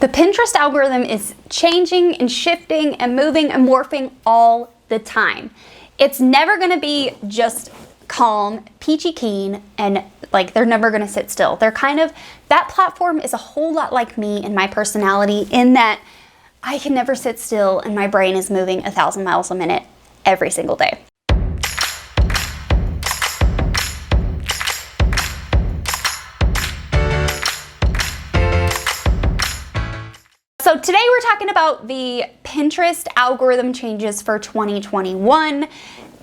The Pinterest algorithm is changing and shifting and moving and morphing all the time. It's never gonna be just calm, peachy keen, and like they're never gonna sit still. They're kind of, that platform is a whole lot like me and my personality in that I can never sit still and my brain is moving 1,000 miles a minute every single day. So today we're talking about the Pinterest algorithm changes for 2021.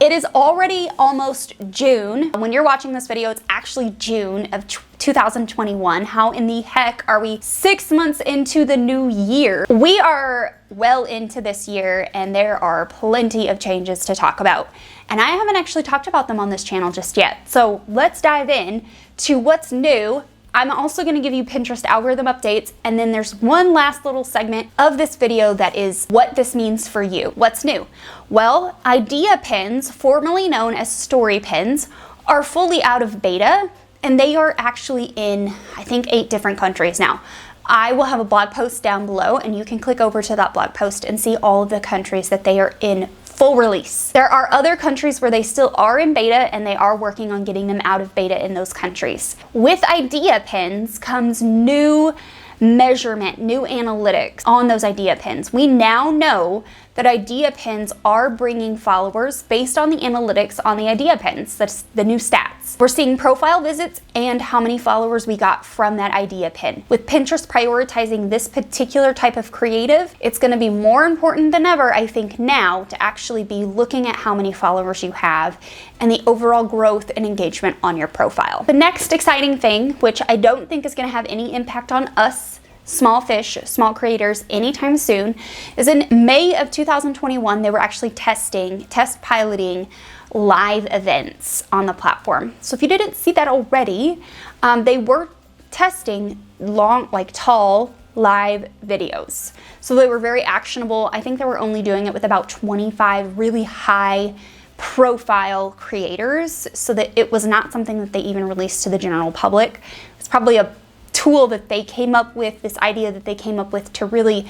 It is already almost June. When you're watching this video, it's actually June of 2021. How in the heck are we 6 months into the new year? We are well into this year and there are plenty of changes to talk about. And I haven't actually talked about them on this channel just yet. So let's dive in to what's new. I'm also going to give you Pinterest algorithm updates, and then there's one last little segment of this video that is what this means for you. What's new? Well, Ideapins, formerly known as Story Pins, are fully out of beta, and they are actually in, I think, 8 different countries now. I will have a blog post down below, and you can click over to that blog post and see all of the countries that they are in full release. There are other countries where they still are in beta and they are working on getting them out of beta in those countries. With Ideapins comes new measurement, new analytics on those Ideapins. We now know that Ideapins are bringing followers based on the analytics on the Ideapins. That's the new stats. We're seeing profile visits and how many followers we got from that Ideapin. With Pinterest prioritizing this particular type of creative, it's going to be more important than ever, I think, now to actually be looking at how many followers you have and the overall growth and engagement on your profile. The next exciting thing, which I don't think is going to have any impact on us small fish, small creators anytime soon, is in May of 2021, they were actually test piloting live events on the platform. So if you didn't see that already, they were testing long, like tall, live videos. So they were very actionable. I think they were only doing it with about 25 really high profile creators, so that it was not something that they even released to the general public. It's probably a tool that they came up with, this idea that they came up with to really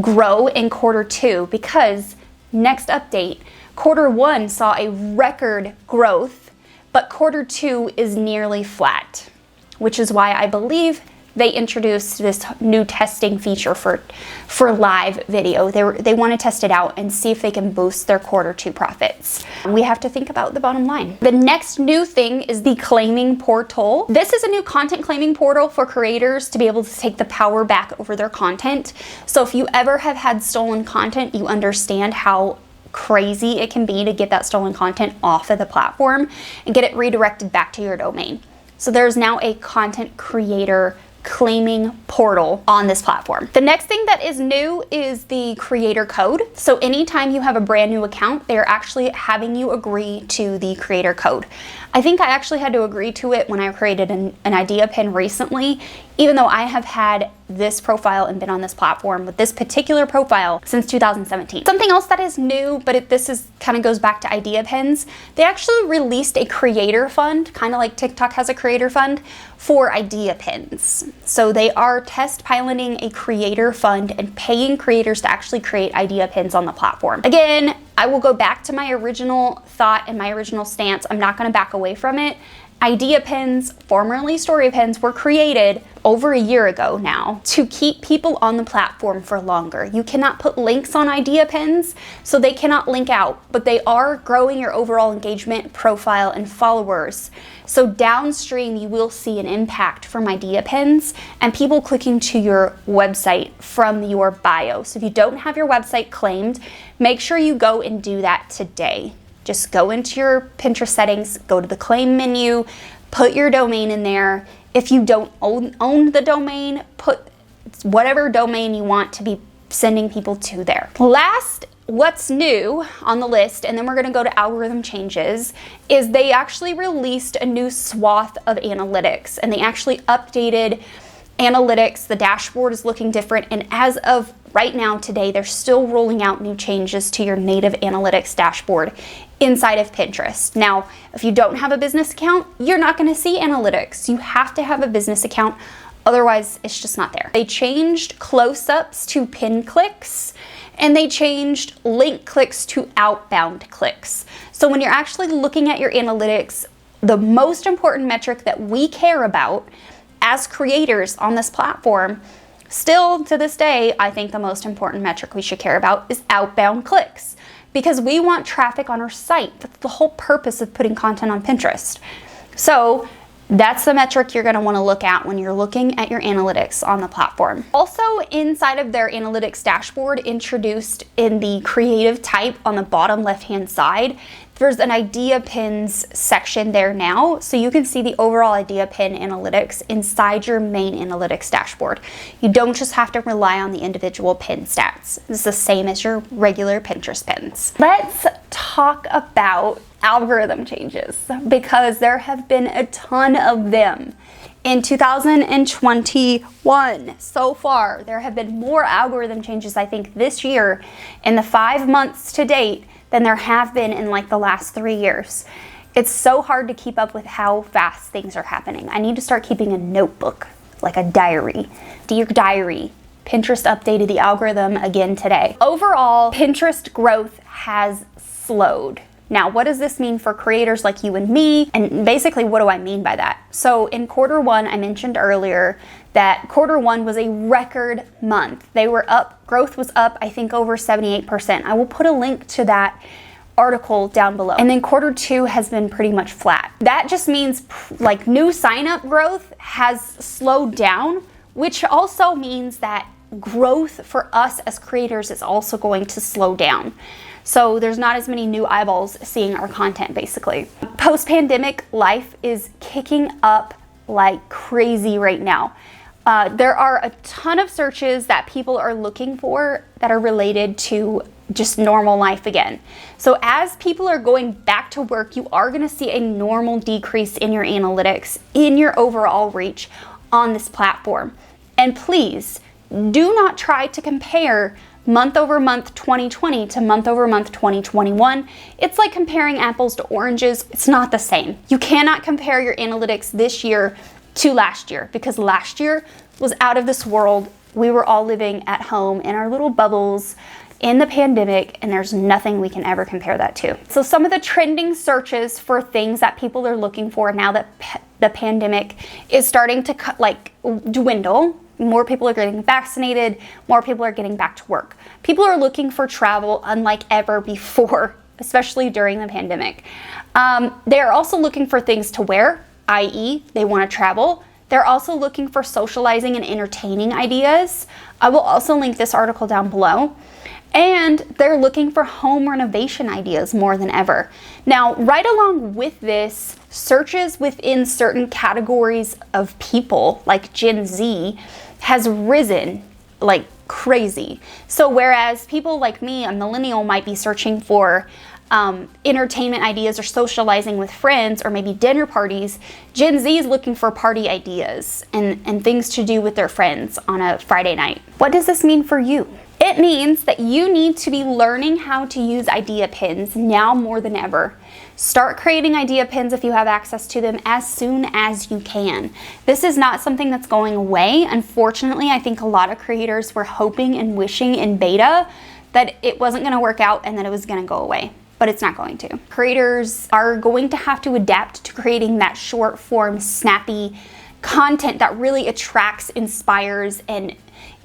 grow in Q2, because next update, Q1 saw a record growth, but Q2 is nearly flat, which is why I believe they introduced this new testing feature for live video. They want to test it out and see if they can boost their Q2 profits. We have to think about the bottom line. The next new thing is the claiming portal. This is a new content claiming portal for creators to be able to take the power back over their content. So if you ever have had stolen content, you understand how crazy it can be to get that stolen content off of the platform and get it redirected back to your domain. So there's now a content creator claiming portal on this platform. The next thing that is new is the creator code. So anytime you have a brand new account, they're actually having you agree to the creator code. I think I actually had to agree to it when I created an Ideapin recently, even though I have had this profile and been on this platform with this particular profile since 2017. Something else that is new, but this is kind of goes back to Ideapins. They actually released a creator fund, kind of like TikTok has a creator fund, for Ideapins. So they are test piloting a creator fund and paying creators to actually create Ideapins on the platform. Again, I will go back to my original thought and my original stance. I'm not going to back away from it. Ideapins, formerly Story Pins, were created over a year ago now to keep people on the platform for longer. You cannot put links on Ideapins, so they cannot link out, but they are growing your overall engagement, profile, and followers. So downstream, you will see an impact from Ideapins and people clicking to your website from your bio. So if you don't have your website claimed, make sure you go and do that today. Just go into your Pinterest settings, go to the claim menu, put your domain in there. If you don't own the domain, put whatever domain you want to be sending people to there. Last, what's new on the list, and then we're gonna go to algorithm changes, is they actually released a new swath of analytics, and they actually updated analytics. The dashboard is looking different, and as of right now, today, they're still rolling out new changes to your native analytics dashboard inside of Pinterest. Now, if you don't have a business account, you're not going to see analytics. You have to have a business account Otherwise, it's just not there. They changed close-ups to pin clicks, and they changed link clicks to outbound clicks. So when you're actually looking at your analytics, the most important metric that we care about as creators on this platform, still to this day, I think the most important metric we should care about is outbound clicks, because we want traffic on our site. That's the whole purpose of putting content on Pinterest. So that's the metric you're gonna wanna look at when you're looking at your analytics on the platform. Also, inside of their analytics dashboard, introduced in the creative type on the bottom left-hand side, there's an Ideapins section there now, so you can see the overall Ideapin analytics inside your main analytics dashboard. You don't just have to rely on the individual pin stats. It's the same as your regular Pinterest pins. Let's talk about algorithm changes, because there have been a ton of them. In 2021, so far, there have been more algorithm changes, I think, this year in the 5 months to date than there have been in like the last 3 years. It's so hard to keep up with how fast things are happening. I need to start keeping a notebook, like a diary. Dear diary, Pinterest updated the algorithm again today. Overall, Pinterest growth has slowed. Now, what does this mean for creators like you and me? And basically, what do I mean by that? So in Q1, I mentioned earlier that Q1 was a record month. They were up, growth was up, I think over 78%. I will put a link to that article down below. And then Q2 has been pretty much flat. That just means like new sign up growth has slowed down, which also means that growth for us as creators is also going to slow down. So there's not as many new eyeballs seeing our content, basically. Post-pandemic life is kicking up like crazy right now. There are a ton of searches that people are looking for that are related to just normal life again. So as people are going back to work, you are gonna see a normal decrease in your analytics, in your overall reach on this platform. And please, do not try to compare month over month 2020 to month over month 2021. It's like comparing apples to oranges. It's not the same. You cannot compare your analytics this year to last year, because last year was out of this world. We were all living at home in our little bubbles in the pandemic, and there's nothing we can ever compare that to. So some of the trending searches for things that people are looking for now that the pandemic is starting to dwindle. More people are getting vaccinated, more people are getting back to work. People are looking for travel unlike ever before, especially during the pandemic. They're also looking for things to wear, i.e. they want to travel. They're also looking for socializing and entertaining ideas. I will also link this article down below. And they're looking for home renovation ideas more than ever. Now, right along with this, searches within certain categories of people, like Gen Z, has risen like crazy. So whereas people like me, a millennial, might be searching for entertainment ideas or socializing with friends or maybe dinner parties, Gen Z is looking for party ideas and things to do with their friends on a Friday night. What does this mean for you? It means that you need to be learning how to use Ideapins now more than ever. Start creating Ideapins if you have access to them as soon as you can. This is not something that's going away. Unfortunately, I think a lot of creators were hoping and wishing in beta that it wasn't going to work out and that it was going to go away. But it's not going to. Creators are going to have to adapt to creating that short form, snappy content that really attracts, inspires, and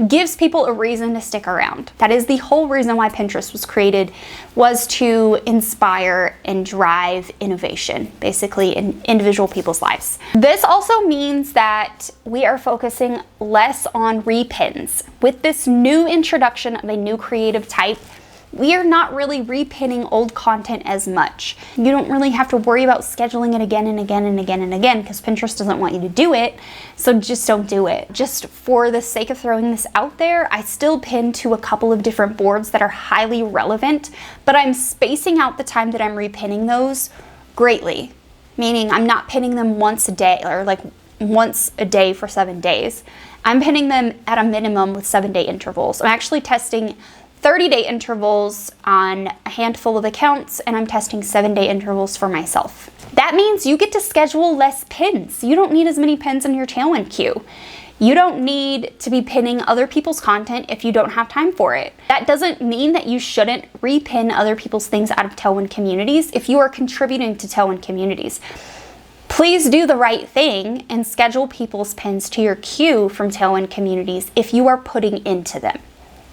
gives people a reason to stick around. That is the whole reason why Pinterest was created, was to inspire and drive innovation, basically in individual people's lives. This also means that we are focusing less on repins. With this new introduction of a new creative type, we are not really repinning old content as much. You don't really have to worry about scheduling it again and again and again and again, because Pinterest doesn't want you to do it, so just don't do it. Just for the sake of throwing this out there, I still pin to a couple of different boards that are highly relevant, but I'm spacing out the time that I'm repinning those greatly, meaning I'm not pinning them once a day or like once a day for 7 days. I'm pinning them at a minimum with 7-day intervals. I'm actually testing 30-day intervals on a handful of accounts, and I'm testing 7-day intervals for myself. That means you get to schedule less pins. You don't need as many pins in your Tailwind queue. You don't need to be pinning other people's content if you don't have time for it. That doesn't mean that you shouldn't repin other people's things out of Tailwind communities if you are contributing to Tailwind communities. Please do the right thing and schedule people's pins to your queue from Tailwind communities if you are putting into them.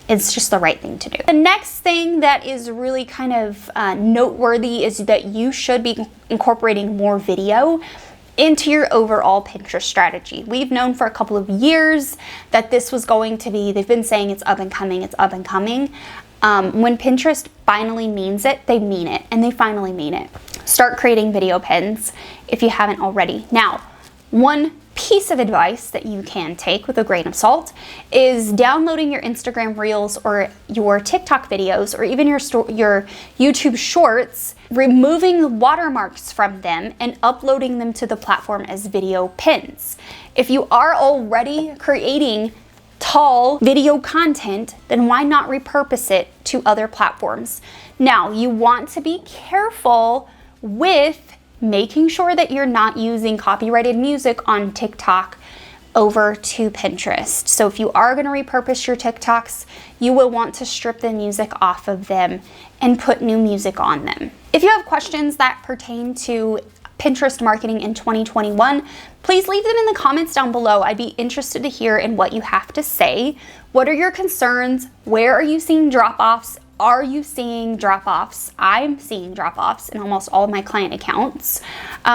It's just the right thing to do. The next thing that is really kind of noteworthy is that you should be incorporating more video into your overall Pinterest strategy. We've known for a couple of years that this was going to be, they've been saying it's up and coming, it's up and coming. When Pinterest finally means it, they mean it, and they finally mean it. Start creating video pins if you haven't already. Now, one piece of advice that you can take with a grain of salt is downloading your Instagram Reels or your TikTok videos or even your YouTube Shorts, removing the watermarks from them and uploading them to the platform as video pins. If you are already creating tall video content, then why not repurpose it to other platforms? Now, you want to be careful with making sure that you're not using copyrighted music on TikTok over to Pinterest. So if you are going to repurpose your TikToks, you will want to strip the music off of them and put new music on them. If you have questions that pertain to Pinterest marketing in 2021, please leave them in the comments down below. I'd be interested to hear in what you have to say. What are your concerns? Where are you seeing drop-offs? Are you seeing drop-offs? I'm seeing drop-offs in almost all of my client accounts.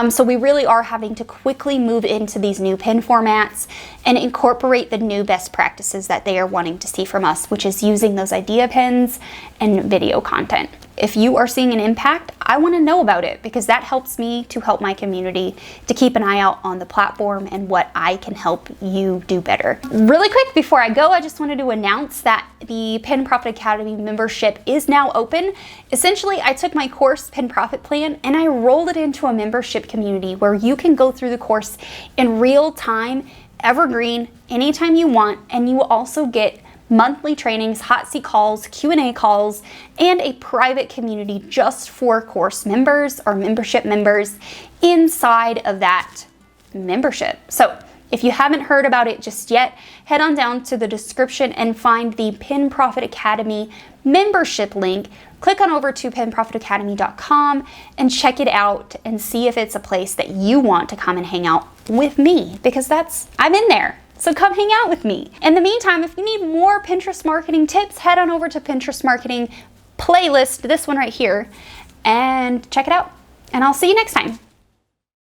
So we really are having to quickly move into these new pin formats and incorporate the new best practices that they are wanting to see from us, which is using those idea pins and video content. If you are seeing an impact, I want to know about it because that helps me to help my community to keep an eye out on the platform and what I can help you do better. Really quick before I go, I just wanted to announce that the Pin Profit Academy membership is now open. Essentially, I took my course Pin Profit Plan and I rolled it into a membership community where you can go through the course in real time, evergreen, anytime you want, and you will also get monthly trainings, hot seat calls, Q&A calls, and a private community just for course members or membership members inside of that membership. So if you haven't heard about it just yet, head on down to the description and find the Pin Profit Academy membership link. Click on over to pinprofitacademy.com and check it out and see if it's a place that you want to come and hang out with me, because I'm in there. So come hang out with me. In the meantime, if you need more Pinterest marketing tips, head on over to Pinterest marketing playlist, this one right here, and check it out. And I'll see you next time.